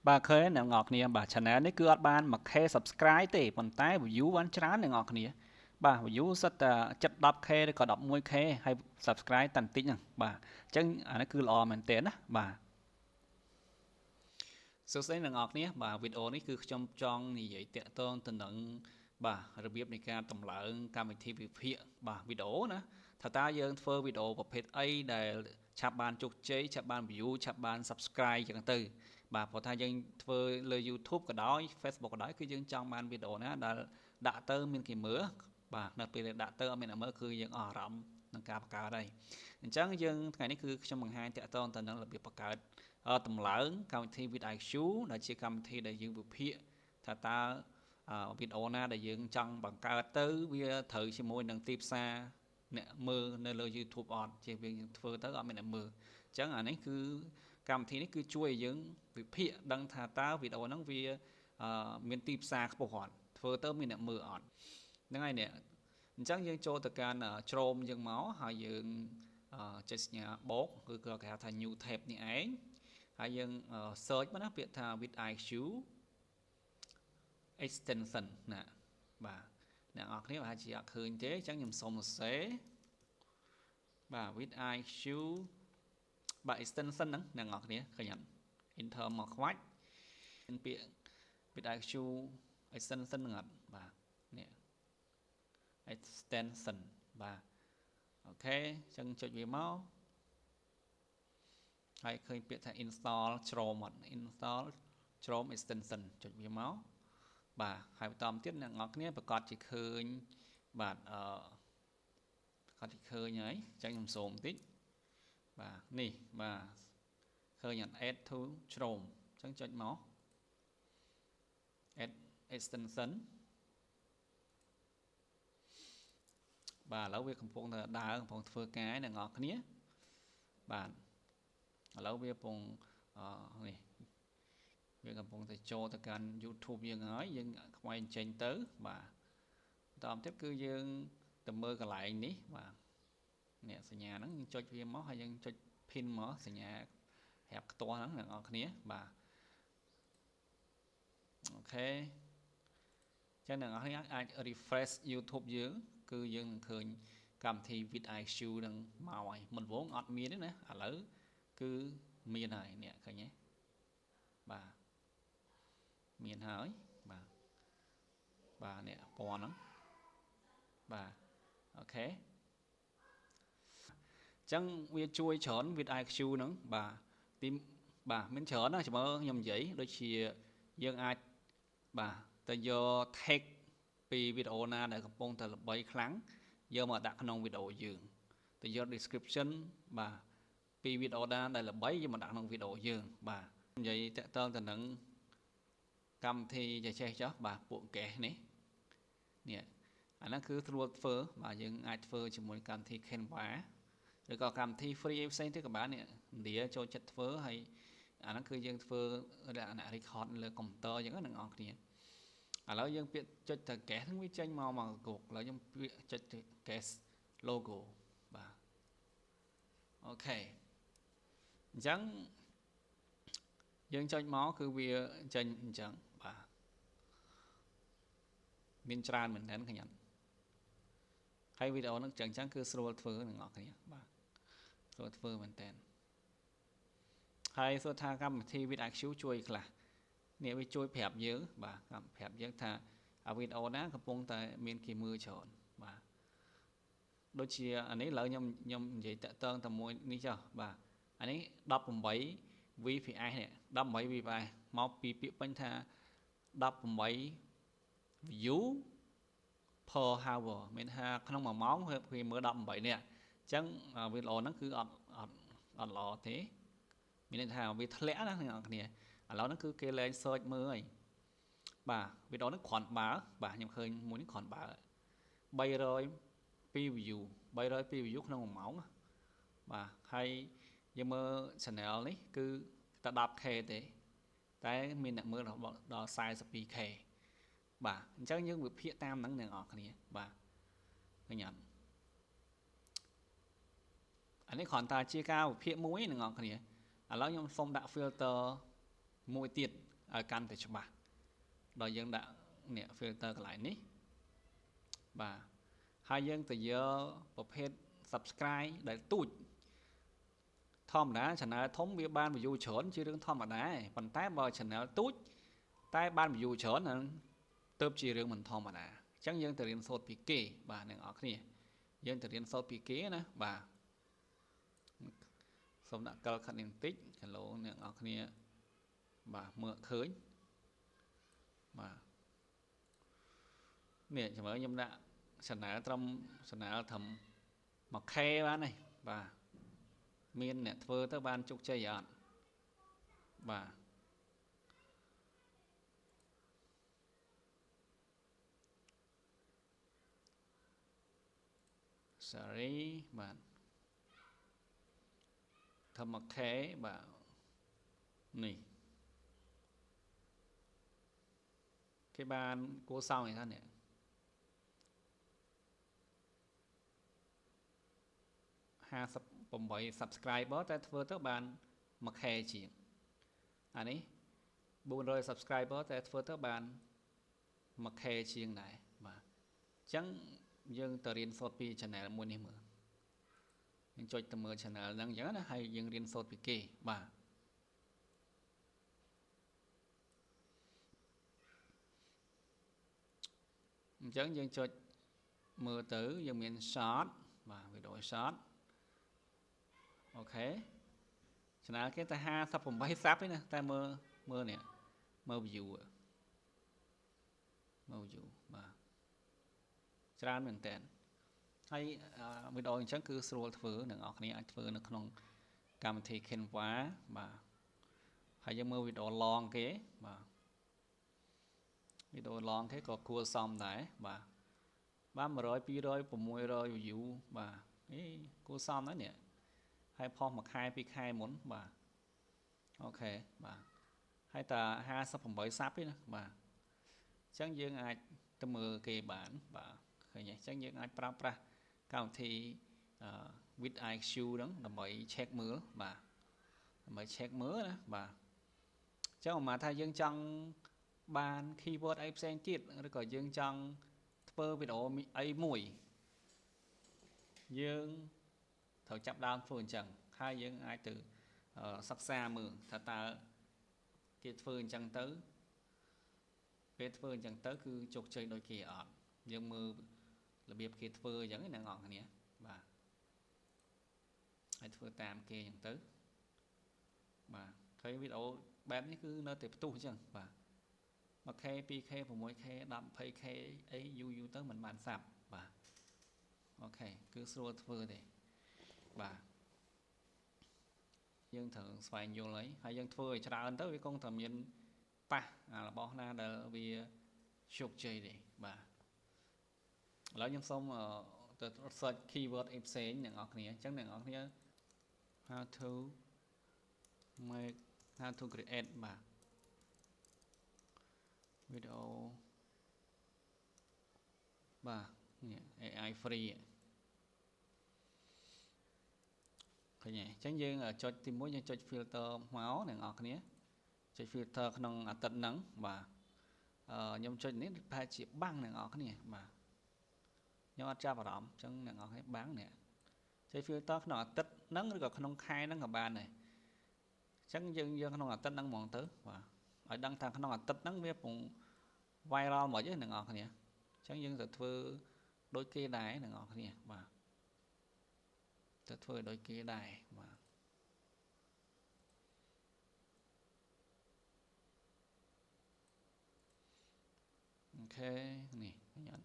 បាទឃើញអ្នកនរគ្នាបាទ channel នេះគឺអត់បាន 1k subscribe ទេប៉ុន្តែ view បានច្រើនអ្នកនរគ្នាបាទ view សិតតែចិត្ត 10k ឬក៏ 11k ហើយ subscribe តែបន្តិចហ្នឹងបាទអញ្ចឹងអានេះគឺល្អមែនទែនណាបាទសួស្តីអ្នកនរគ្នាបាទវីដេអូនេះគឺខ្ញុំចង់និយាយតាក់ទងទៅនឹងបាទរបៀបនៃការតម្លើងកម្មវិធីវិភាគបាទវីដេអូណាថាតើយើងធ្វើវីដេអូប្រភេទអីដែលឆាប់បានជោគជ័យឆាប់បាន view ឆាប់បាន subscribe ចឹងទៅបាទព្រោះថាយើងធ្វើលើ YouTube ក៏ដោយ Facebook ក៏ដោយគឺយើងចង់បានវីដេអូណាដែលដាក់ទៅមានគេមើលបាទនៅពេលដែលដាក់ទៅអត់មានអ្នកមើលគឺយើងអស់អារម្មណ៍នឹងការបង្កើតហើយអញ្ចឹងយើងថ្ងៃនេះគឺខ្ញុំបង្ហាញតាក់ទងទៅនឹងរបៀបបង្កើតតម្លើងកម្មវិធី vidIQ ដែលជាកម្មវិធីដែលយើងវិភាគថាតើវីដេអូណាដែលយើងចង់បង្កើតទៅវាត្រូវជាមួយនឹងទីផ្សារអ្នកមើលនៅលើ YouTube អត់ជាយើងធ្វើទៅអត់មានអ្នកមើលអញ្ចឹងអានេះគឺកម្មវិធីនេះគឺជួយឲ្យយើងវិភាគដឹងថាតើវីដេអូហ្នឹងវាមានទីផ្សារខ្ពស់អត់ធ្វើទៅមានអ្នកមើលអត់ហ្នឹងហើយនេះអញ្ចឹងយើងចូលទៅកាន់ជ្រោមយើងមកហើយយើងចុចសញ្ញាបូកគឺគេហៅថា new tab នេះឯងហើយយើង search មកណាពាក្យថា vidIQ extension ណាបាទអ្នកនរគ្នាប្រហែលជាអត់ឃើញទេអញ្ចឹងខ្ញុំសុំសរសេរបាទ vidIQ បាទ extension ហ្នឹងអ្នកនរគ្នាឃើញអត់ enter មកខ្វាច់មានពាក្យ vidIQ extension ហ្នឹងអត់បាទនេះ extension បាទអូខេអញ្ចឹងចុចវាមកហើយឃើញពាក្យថា install Chrome អត់ install Chrome extension ចុចវាមកបាទហើយបន្តទៀតអ្នកនរគ្នាប្រកាសជាឃើញបាទប្រកាសជាឃើញហើយអញ្ចឹងខ្ញុំសូមបន្តិចបាទនេះបាទឃើញអត់ add to Chrome អញ្ចឹងចុចមក add extension បាទឥឡូវវាកំពុងតែដើរកំពុងធ្វើការអ្នកនរគ្នាបាទឥឡូវវាកំពុងនេះវាកំពុងតែចូលទៅកាន់ YouTube យើងហើយយើងខ្វែងចេញទៅបាទបន្តទៀតគឺយើងទៅមើលកន្លែងនេះបាទនេះសញ្ញាហ្នឹងយើងចុចវាមកហើយយើងចុច pin មកសញ្ញាប្រាប់ខ្ទាស់ហ្នឹងអ្នកនរគ្នាបាទអូខេចឹងអ្នកនរគ្នាអាច refresh YouTube យើងគឺយើងនឹងឃើញកម្មវិធី vidIQ នឹងមកហើយមុនវងអត់មានទេណាឥឡូវគឺមានហើយនេះឃើញទេបាទមានហើយបាទនេះពណ៌ហ្នឹងបាទអូខេអញ្ចឹងវាជួយច្រើន vidIQ ហ្នឹងបាទទីបាទមានច្រើនណាស់ចាំមើលខ្ញុំនិយាយដូចជាយើងអាចបាទទៅយក tag ពីវីដេអូណាដែលកំពុងតែល្បីខ្លាំងយកមកដាក់ក្នុងវីដេអូយើងទៅយក description បាទពីវីដេអូណាដែលល្បីយកមកដាក់ក្នុងវីដេអូយើងបាទនិយាយតាក់ទងទៅនឹងកម្មវិធីចេះចោះបាទពួកកេសនេះអាហ្នឹងគឺស្រួលធ្វើបាទយើងអាចធ្វើជាមួយកម្មវិធី Canva ឬក៏កម្មវិធី free ផ្សេងទៀតក៏បាននេះIndia ចូលចិត្តធ្វើហើយអាហ្នឹងគឺយើងធ្វើលក្ខណៈ record លើកុំព្យូទ័រអញ្ចឹងណាអ្នកនរគ្នាឥឡូវយើងពាក្យចុចទៅ guest ហ្នឹងវាចេញមកគោកឥឡូវខ្ញុំពាក្យចុចទៅ guest logo បាទអូខេអញ្ចឹងយើងចុចមកគឺវាចេញអញ្ចឹងបាទមានច្រើនមែនទែនឃើញអត់ហើយវីដេអូហ្នឹងអញ្ចឹងគឺស្រួលធ្វើអ្នកនរគ្នាបាទស្រួលធ្វើមែនទែនហើយសួរថាកម្មវិធី vidIQ ជួយខ្លះនេះវាជួយប្រាប់យើងបាទប្រាប់យើងថាវីដេអូណាកំពុងតែមានគេមើលច្រើនបាទដូចជាអានេះឥឡូវខ្ញុំនិយាយតាក់ទងតែមួយនេះចុះបាទអានេះ18 VPS នេះ18 VPS មកពីពាក្យពេញថា18 view per hour មានថាក្នុង1ម៉ោងគេមើល18នាក់អញ្ចឹងវីដេអូហ្នឹងគឺអត់ល្អទេមានន័យថាវាធ្លាក់ណាអ្នកនរគ្នាឥឡូវហ្នឹងគឺគេលែង search មើលហើយបាទវីដេអូហ្នឹងគ្រាន់បើបាទខ្ញុំឃើញមួយនេះគ្រាន់បើ302 view 302 view ក្នុង1ម៉ោងបាទហើយយើងមើល channel នេះគឺតែ 10k ទេតែមានអ្នកមើលដល់ 42k បាទអញ្ចឹងយើងវិភាគតាមហ្នឹងអ្នកនរគ្នាបាទឃើញអត់អានេះគ្រាន់តែជាការវិភាគមួយអ្នកនរគ្នាឥឡូវខ្ញុំសូមដាក់ filter មួយទៀត ឲ្យកាន់តែច្បាស់ដល់យើងដាក់នេះ filter កន្លែងនេះបាទហើយយើងទៅយកប្រភេទ subscribe ដែលទូចធម្មតា channel ធំវាបាន view ច្រើនជារឿងធម្មតាប៉ុន្តែបើ channel ទូចតែបាន view ច្រើនហ្នឹងទៅជារឿងមិនធម្មតាអញ្ចឹងយើងទៅរៀនសូត្រពីគេបាទអ្នកនរគ្នាយើងទៅរៀនសូត្រពីគេណាបាទសូមដាក់កលខិតនេះបន្តិច Hello អ្នកនរគ្នាបាទមើលឃើញបាទនេះចាំមើលខ្ញុំដាក់ channel ត្រឹម channel ត្រឹម 1K បានទេបាទមានអ្នកធ្វើទៅបានជោគជ័យអត់បាទ sorry បាទធម្ម K បាទនេះគេបានគួរសមឯថានេះ58 subscriber តែធ្វើទៅបាន 1K ជាងអានេះ400 subscriber តែធ្វើទៅបាន 1K ជាងដែរបាទអញ្ចឹងយើងទៅរៀនសូត្រពី channel មួយនេះមើលយើងចុចទៅមើល channel ហ្នឹងអញ្ចឹងណាហើយយើងរៀនសូត្រពីគេបាទអញ្ចឹងយើងចុចមើលទៅយើងមាន short បាទវីដេអូ short អូខេ channel គេតែ58 sub ទេណាតែមើលនេះមើល view បាទច្រើនមែនតើហើយវីដេអូអញ្ចឹងគឺស្រួលធ្វើអ្នកនរគ្នាអាចធ្វើនៅក្នុងកម្មវិធី Canva បាទហើយយើងមើលវីដេអូ long គេបាទវីដេអូ long គេក៏គួរសមដែរបាទបាន100 200 600 view បាទគួរសមដែរនេះហើយផុសមួយខែ2ខែមុនបាទអូខេបាទហើយតា58 sub ទេណាបាទអញ្ចឹងយើងអាចទៅមើលគេបានបាទឃើញទេអញ្ចឹងយើងអាចប្រើប្រាស់កម្មវិធី vidIQ ហ្នឹងដើម្បី check មើលបាទដើម្បី check មើលណាបាទអញ្ចឹងមកថាយើងចង់បាន keyword អីផ្សេងទៀតឬក៏យើងចង់ធ្វើវីដេអូអីមួយយើងត្រូវចាប់ដើមធ្វើអញ្ចឹងហើយយើងអាចទៅសិក្សាមើលថាតើគេធ្វើអញ្ចឹងទៅពេលធ្វើអញ្ចឹងទៅគឺជោគជ័យដូចគេអត់យើងមើលរបៀបគេធ្វើអញ្ចឹងណាអ្នកនរគ្នាបាទហើយធ្វើតាមគេអញ្ចឹងទៅបាទឃើញវីដេអូបែបនេះគឺនៅតែផ្ទុះអញ្ចឹងបាទ 1K 2K 6K 10 20K អីយូរទៅមិនបានសាប់បាទអូខេគឺស្រួលធ្វើទេបាទយើងត្រូវស្វែងយល់ហើយយើងធ្វើឲ្យច្រើនទៅវាគង់តែមានប៉ះរបស់ណាដែលវាជោគជ័យទេបាទឥឡូវខ្ញុំសូមទៅ search keyword អីផ្សេងអ្នកនរគ្នាអញ្ចឹងអ្នកនរគ្នា how to create បាទវីដេអូបាទនេះ AI free ឃើញទេអញ្ចឹងយើងចុចទី1យើងចុច filter មកអ្នកនរគ្នាចុច filter ក្នុងអាទិត្យហ្នឹងបាទខ្ញុំចុចនេះប្រហែលជាបាំងអ្នកនរគ្នាបាទខ្ញុំអត់ចាប់អារម្មណ៍អញ្ចឹងអ្នកនរគ្នាបាំងនេះចុច filter ក្នុងអាទិត្យហ្នឹងឬក៏ក្នុងខែហ្នឹងក៏បានដែរអញ្ចឹងយើងយកក្នុងអាទិត្យហ្នឹងហ្មងទៅបាទឲ្យដឹងថាក្នុងអាទិត្យហ្នឹងវាពង viral មកទេអ្នកនរគ្នាអញ្ចឹងយើងទៅធ្វើដូចគេដែរអ្នកនរគ្នាបាទទៅធ្វើដូចគេដែរបាទអូខេនេះញ៉ាំ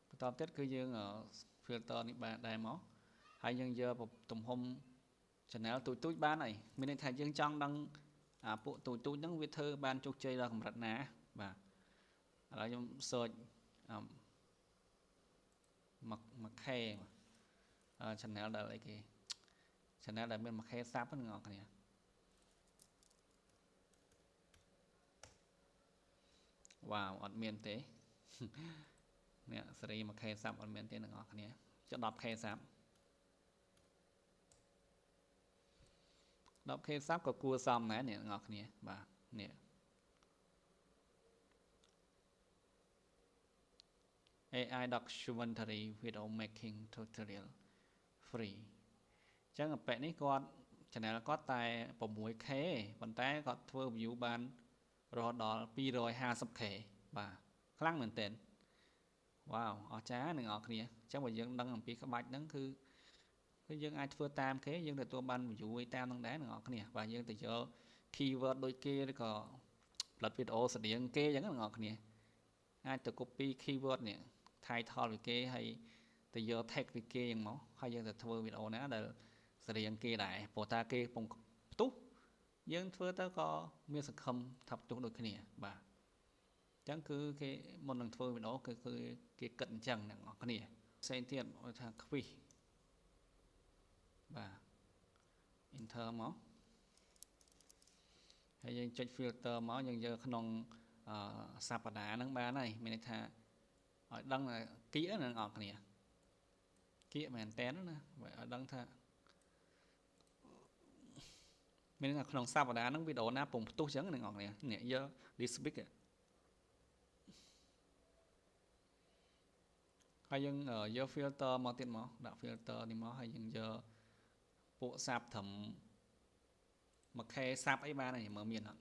បន្តទៀតគឺយើង filter នេះបានដែរមកហើយយើងយកទំហំ channel ទូចបានហើយមានន័យថាយើងចង់ដឹងពួកទូចហ្នឹងវាធ្វើបានជោគជ័យដល់កម្រិតណាបាទឥឡូវខ្ញុំ search 1K channel ដែលអីគេ channel ដែលមាន 1K sub ហ្នឹងអ្នកនរគ្នាវ៉ាវអត់មានទេនេះសេរី 1K sub អត់មានទេអ្នកនរគ្នាចុះ 10K sub 10k sub ក៏គួរសមដែរអ្នកទាំងអស់គ្នាបាទនេះ AI documentary video making tutorial free អញ្ចឹងអាប៉ែនេះគាត់ channel គាត់តែ 6k ប៉ុន្តែគាត់ធ្វើ view បានរហូតដល់ 250k បាទខ្លាំងមែនទែន wow អស្ចារ្យអ្នកនរគ្នាអញ្ចឹងបើយើងដឹងអំពីក្បាច់ហ្នឹងគឺយើងអាចធ្វើតាមគេយើងទទួលបាន view ឯតាមហ្នឹងដែរអ្នកនរគ្នាបាទយើងទៅយក keyword ដូចគេឬក៏ផលិតវីដេអូស្តៀងគេអញ្ចឹងអ្នកនរគ្នាអាចទៅ copy keyword នេះ title ពីគេហើយទៅយក tag ពីគេយ៉ាងមកហើយយើងទៅធ្វើវីដេអូណាដែលស្តៀងគេដែរព្រោះតាគេកំពុងផ្ទុះយើងធ្វើទៅក៏មានសង្ឃឹមថាផ្ទុះដូចគ្នាបាទអញ្ចឹងគឺគេមុននឹងធ្វើវីដេអូគឺគេគិតអញ្ចឹងអ្នកនរគ្នាផ្សេងទៀតគេថា quiz បាទ enter មកហើយយើងចុច filter មកយើងយកក្នុងសប្តាហ៍ហ្នឹងបានហើយមានន័យថាឲ្យដឹងគៀកអ្នកនរគ្នាគៀកមែនតើណាឲ្យដឹងថាមានក្នុងសប្តាហ៍ហ្នឹងវីដេអូណាពងផ្ទុះអញ្ចឹងអ្នកនរគ្នាអ្នកយក this week ហើយយើងយក filter មកទៀតមកដាក់ filter នេះមកហើយយើងយកពួកសាប់ត្រឹម 1k សាប់អីបានហើយមើលមានអត់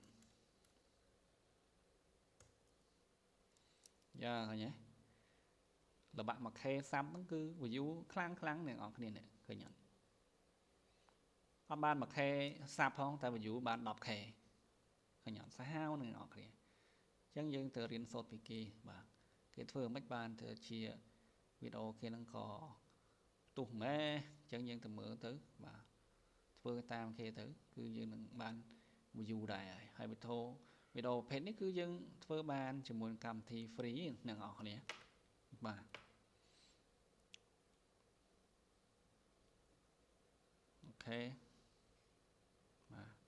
យ៉ាឃើញទេល្បាក់ 1k សាប់ហ្នឹងគឺ view ខ្លាំងអ្នកនរគ្នានេះឃើញអត់អត់បាន 1k សាប់ផងតែ view បាន 10k ឃើញអត់សាហាវអ្នកនរគ្នាអញ្ចឹងយើងទៅរៀនសូត្រពីគេបាទគេធ្វើមិនបានទៅជាវីដេអូគេហ្នឹងក៏ទុះម៉ែអញ្ចឹងយើងទៅមើលទៅបាទធ្វើតាមគេទៅគឺយើងនឹងបាន view ដែរហើយវីដេអូប្រភេទនេះគឺយើងធ្វើបានជាមួយកម្មវិធី free អ្នកនរគ្នាបាទអូខេបាទ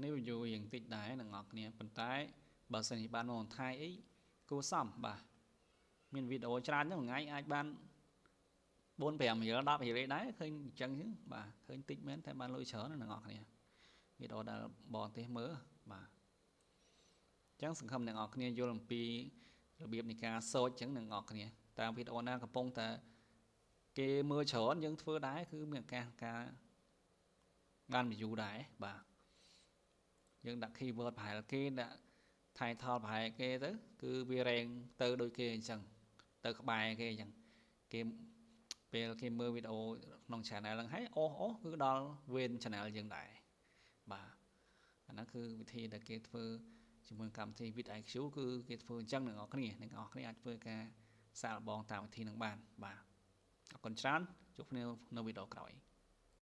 នេះ view យ៉ាងតិចដែរអ្នកនរគ្នាប៉ុន្តែបើសិនជាបានមកថៃអីគួរសមបាទមានវីដេអូច្រើនហ្នឹងមួយថ្ងៃអាចបាន 4-5 រៀល 10 រៀលដែរឃើញអញ្ចឹងបាទឃើញតិចមែនតែបានលុយច្រើនអ្នកនរគ្នាវីដេអូដែលបរទេសមើលបាទអញ្ចឹងសង្ឃឹមអ្នកនរគ្នាយល់អំពីរបៀបនៃការសូចអញ្ចឹងអ្នកនរគ្នាតាមវីដេអូណាកំពុងតែគេមើលច្រើនយើងធ្វើដែរគឺមានឱកាសការបាន view ដែរបាទយើងដាក់ keyword ប្រហែលគេដាក់ title ប្រហែលគេទៅគឺវា rank ទៅដូចគេអញ្ចឹងទៅក្បែរគេអញ្ចឹងគេពេលគេមើលវីដេអូក្នុង channel ហ្នឹងហើយអូគឺដល់ win channel យើងដែរបាទអាហ្នឹងគឺវិធីដែលគេធ្វើជាមួយកម្មវិធី vidIQ គឺគេធ្វើអញ្ចឹងអ្នកនរគ្នាអាចធ្វើការសាកល្បងតាមវិធីហ្នឹងបានបាទអរគុណច្រើនជួបគ្នានៅវីដេអូក្រោយ